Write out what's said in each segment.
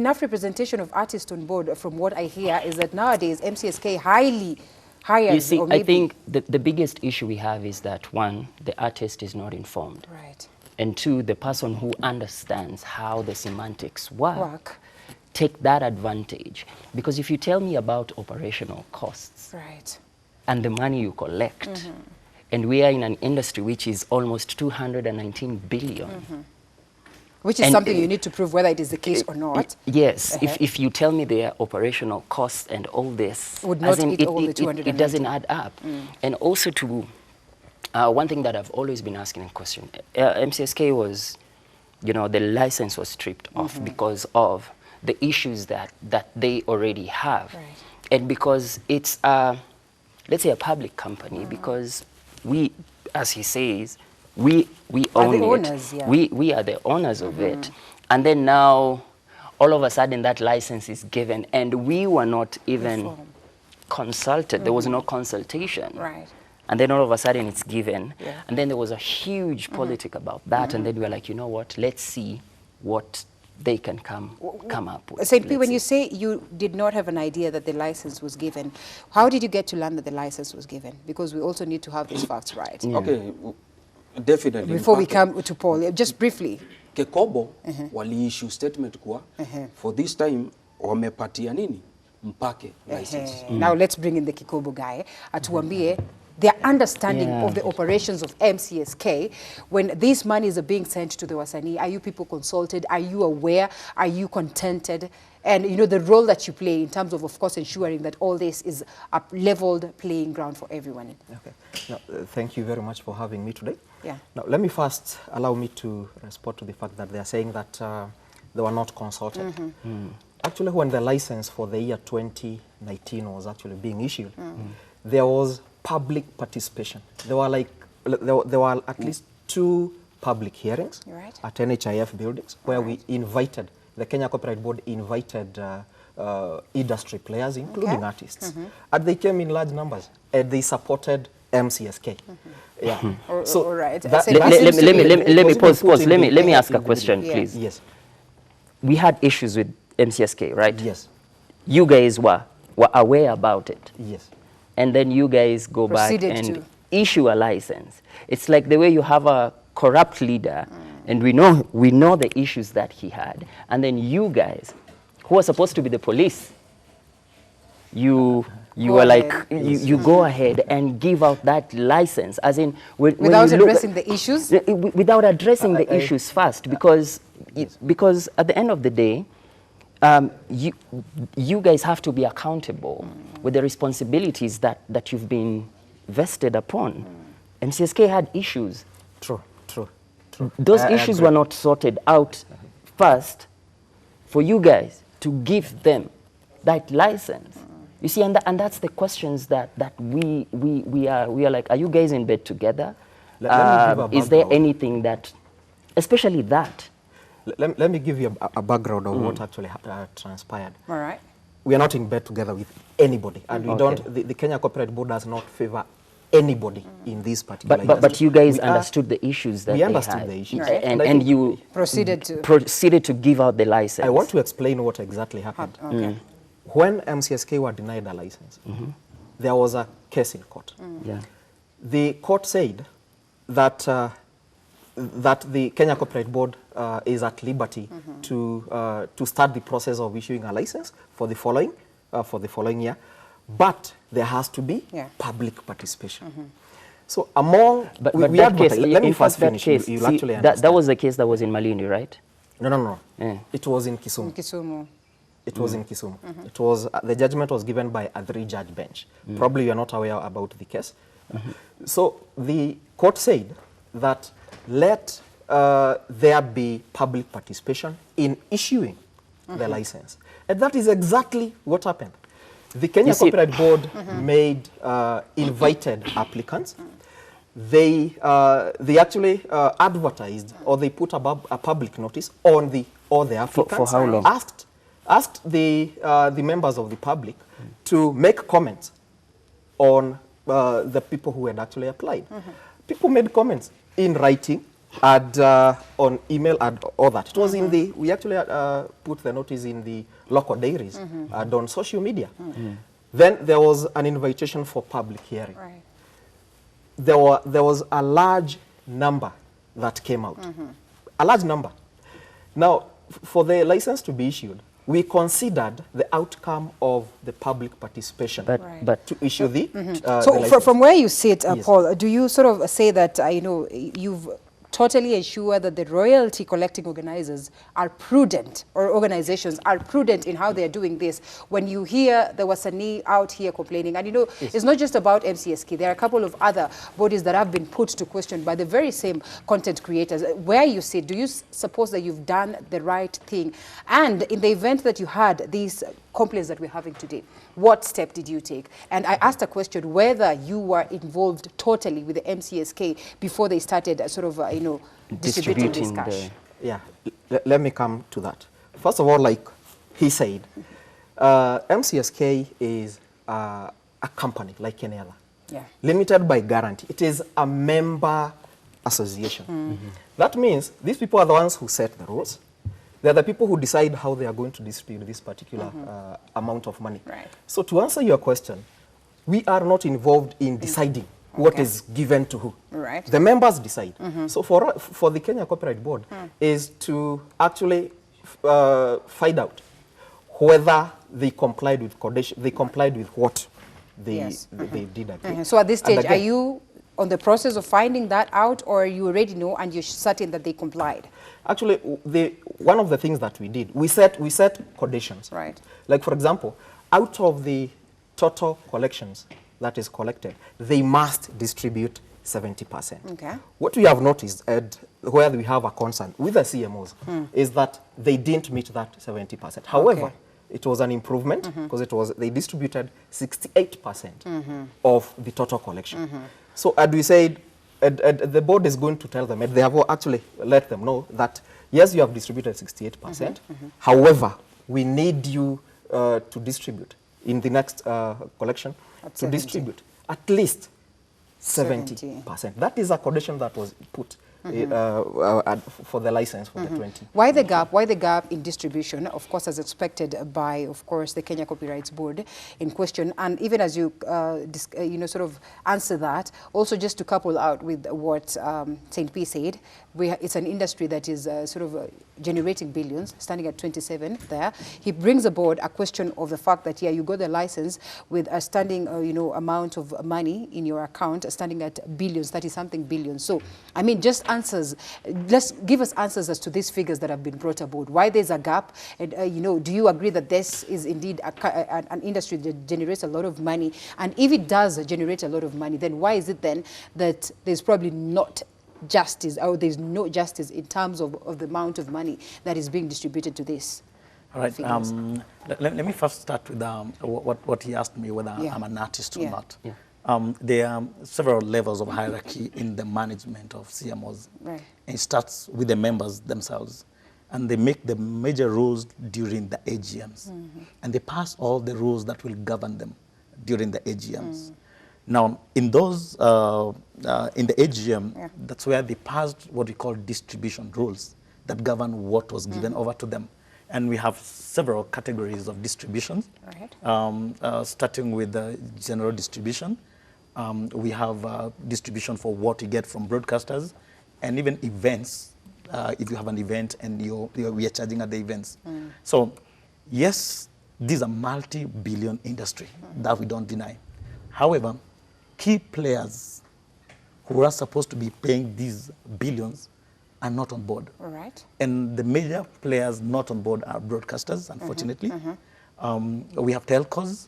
enough representation of artists on board. From what I hear is that nowadays MCSK highly hires. You see, I think the biggest issue we have is that, one, the artist is not informed. Right. And two, the person who understands how the semantics work. Take that advantage. Because if you tell me about operational costs, right, and the money you collect, and we are in an industry which is almost 219 billion. Which is something you need to prove whether it is the case or not. Yes, if you tell me their operational costs and all this, would not eat all the 219. It doesn't add up. And also to, one thing that I've always been asking a question, MCSK was, you know, the license was stripped off because of the issues that they already have. Right. And because it's, let's say, a public company, because we, as he says, we own it. Owners, yeah. We are the owners of it. And then now, all of a sudden, that license is given, and we were not even consulted. There was no consultation. Right. And then all of a sudden, it's given. Yeah. And then there was a huge politic about that. And then we were like, you know what? Let's see what they can come up with. St. P, when you say you did not have an idea that the license was given, how did you get to learn that the license was given? Because we also need to have these facts right. Yeah. Okay, definitely. Before we come to Paul, just briefly. Kekobo wali issue statement kuwa for this time wamepatia nini mpake license. Now let's bring in the Kikobo guy. Atuambie their understanding of the operations of MCSK when these monies are being sent to the Wasani. Are you people consulted? Are you aware? Are you contented? And you know the role that you play in terms of course, ensuring that all this is a leveled playing ground for everyone. Okay. Now, thank you very much for having me today. Yeah. Now, let me first allow me to respond to the fact that they are saying that they were not consulted. Actually, when the license for the year 2019 was actually being issued, there was public participation. There were at least 2 public hearings at NHIF buildings where we invited, the Kenya Copyright Board invited industry players, including artists. And they came in large numbers and they supported MCSK. Yeah. So, all right. Let me pause. Let me ask a question, please. Yes. We had issues with MCSK, right? Yes. You guys were aware about it. Yes. And then you guys go back and issue a license. It's like the way you have a corrupt leader, and we know the issues that he had, and then you guys, who are supposed to be the police, you are like you go ahead and give out that license, as in without addressing the issues. Without addressing the issues first, because at the end of the day, you guys have to be accountable with the responsibilities that you've been vested upon. MCSK had issues. True. Those issues were not sorted out first for you guys to give them that license. You see, and that's the questions that we are like, are you guys in bed together? Is there anything that, especially that? Let me give you a background of what actually transpired. All right. We are not in bed together with anybody, and we don't. The Kenya Copyright Board does not favor anybody in this particular. But you guys understood the issues that we they understood had. the issues, right. and you proceeded to give out the license. I want to explain what exactly happened. Okay. When MCSK were denied a license, there was a case in court. Yeah. The court said that that the Kenya Copyright Board is at liberty to start the process of issuing a license for the following year, but there has to be public participation. So among but we that had case, let me in first fact, that finish. case, You'll see, actually that understand. was the case that was in Malindi, right? No. Yeah. It was in Kisumu. Kisumu. It was in Kisumu. It was the judgment was given by a 3-judge bench. Probably you are not aware about the case. So the court said that let there be public participation in issuing the license, and that is exactly what happened. The Kenya Copyright Board made invited applicants. They actually advertised, or they put a public notice on all the applicants. For how long? Asked the members of the public to make comments on the people who had actually applied. People made comments in writing, ad on email ad, all that. It was in the, we actually put the notice in the local diaries and on social media. Then there was an invitation for public hearing. Right. There was a large number that came out. A large number. Now, for the license to be issued, we considered the outcome of the public participation But to issue the So from where you sit, Yes. Paul, do you sort of say that, you know, you've totally ensured that the royalty collecting organizers are prudent, or organizations are prudent in how they're doing this? When you hear the Wasani out here complaining, and you know, it's not just about MCSK, there are a couple of other bodies that have been put to question by the very same content creators. Where you sit, do you suppose that you've done the right thing? And in the event that you had these complaints that we're having today, what step did you take? And I asked a question whether you were involved totally with the MCSK before they started sort of, you know, distributing this cash. Yeah, let me come to that. First of all, like he said, MCSK is a company like any other. Yeah. Limited by guarantee. It is a member association. That means these people are the ones who set the rules. They're the people who decide how they are going to distribute this particular amount of money. Right. So to answer your question, we are not involved in deciding what is given to who. Right. The members decide. So for the Kenya Copyright Board is to actually find out whether they complied with condition, they complied with what they did agree. So at this stage, And are again, you on the process of finding that out, or you already know and you're certain that they complied? Actually, one of the things that we did, we set conditions. Right. Like, for example, out of the total collections that is collected, they must distribute 70%. Okay. What we have noticed, and where we have a concern with the CMOs, is that they didn't meet that 70%. However, it was an improvement because they distributed 68% of the total collection. So, and we said, the board is going to tell them, and they have actually let them know that, yes, you have distributed 68%. However, we need you to distribute in the next collection, to distribute at least 70%. That is a condition that was put for the license for the 20. Why the gap? Why the gap in distribution? Of course, as expected by, of course, the Kenya Copyright Board in question. And even as you, you know, sort of answer that, also just to couple out with what St. P said, it's an industry that is sort of generating billions, standing at 27 there. He brings aboard a question of the fact that, yeah, you got the license with a standing, you know, amount of money in your account, standing at billions, 30-something billions. So, I mean, just answers, let's give us answers as to these figures that have been brought aboard. Why there's a gap, and, you know, do you agree that this is indeed an industry that generates a lot of money? And if it does generate a lot of money, then why is it then that there's probably not justice, or there's no justice in terms of the amount of money that is being distributed to this? All right. Let me first start with what he asked me, whether I'm an artist or not. Yeah. There are several levels of hierarchy in the management of CMOs. Right. And it starts with the members themselves. And they make the major rules during the AGMs. And they pass all the rules that will govern them during the AGMs. Now, in those, in the AGM, that's where they passed what we call distribution rules that govern what was given over to them. And we have several categories of distributions, starting with the general distribution. We have distribution for what you get from broadcasters, and even events, if you have an event and we are charging at the events. So, yes, these are multi-billion industry that we don't deny. However, key players who are supposed to be paying these billions are not on board. All right. And the major players not on board are broadcasters, unfortunately. We have telcos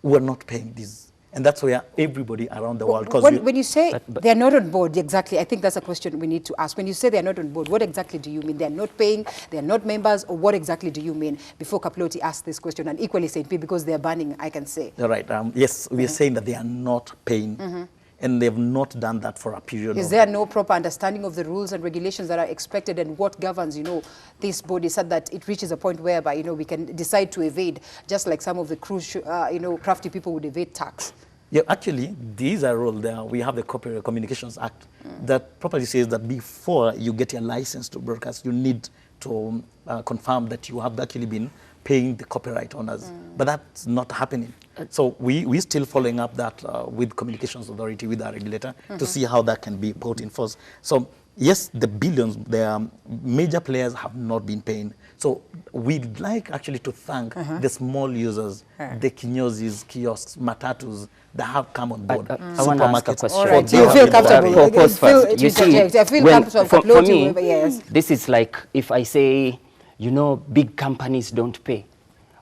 who are not paying these. And that's where everybody around the world... When you say they're not on board, exactly, I think that's a question we need to ask. When you say they're not on board, what exactly do you mean? They're not paying, they're not members, or what exactly do you mean? Before Kaploti asked this question, and equally St. P, because they're banning, I can say. All right. Yes, we are saying that they are not paying. And they've not done that for a period. Is there no proper understanding of the rules and regulations that are expected, and what governs, you know, this body, so that it reaches a point whereby, you know, we can decide to evade, just like some of the cruise, you know, crafty people would evade tax? Yeah, actually, these are rule there. We have the Copyright Communications Act that properly says that before you get your license to broadcast, you need to confirm that you have actually been paying the copyright owners. But that's not happening. So we're still following up that with Communications Authority, with our regulator, to see how that can be put in force. So yes, the billions, the major players have not been paying. So we'd like actually to thank the small users, the kinyozis, kiosks, matatus that have come on board. I want to ask a question. All right, you feel comfortable. Pause first. You see, I feel well, comfortable. for me, yes. this is like if I say, you know, big companies don't pay.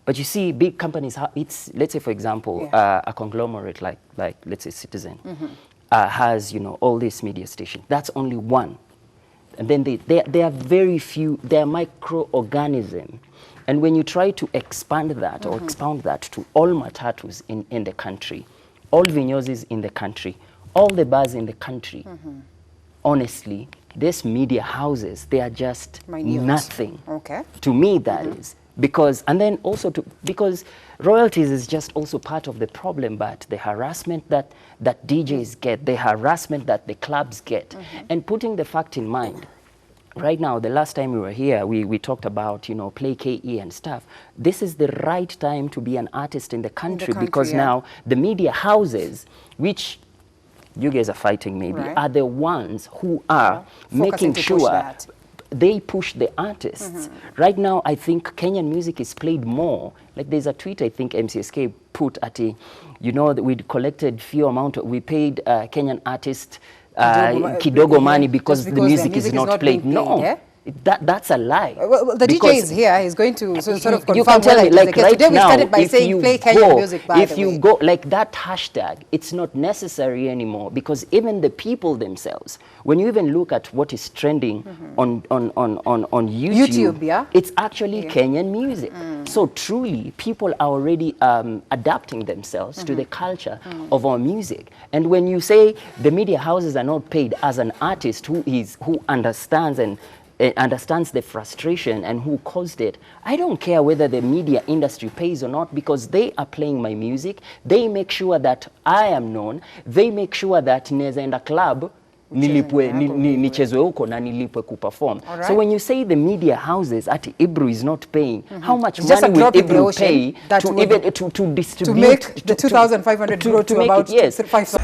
But you see, big companies, it's, let's say, for example, a conglomerate like, let's say, Citizen, has, you know, all these media stations. That's only one. And then they are very few, they're microorganisms. And when you try to expand that or expound that to all matatus in the country, all vinyozis in the country, all the bars in the country, honestly, these media houses, they are just nothing. Okay. To me, that is. Because, and then also because royalties is just also part of the problem, but the harassment that DJs get, the harassment that the clubs get, and putting the fact in mind, right now, the last time we were here, we talked about, you know, Play KE and stuff. This is the right time to be an artist in the country, because now the media houses, which you guys are fighting maybe, are the ones who are making sure they push the artists. Right now, I think Kenyan music is played more. Like there's a tweet I think MCSK put at a, you know, that we'd collected few amount, we paid Kenyan artists kidogo money because the music is not played. No. That's a lie. Well, the DJ is here. He's going to sort of confirm. You can tell me, like right today we now, started by saying play Kenyan music, by if you go, like that hashtag, it's not necessary anymore, because even the people themselves, when you even look at what is trending on YouTube, it's actually Kenyan music. So truly, people are already adapting themselves to the culture of our music. And when you say the media houses are not paid, as an artist who understands and understands the frustration and who caused it, I don't care whether the media industry pays or not, because they are playing my music. They make sure that I am known. They make sure that neza enda club nichezwe huko na nilipwe kuperform. So when you say the media houses at Ibru is not paying, how much money will Ibru pay to even to distribute, to make the 2,500 grow to about 5,000?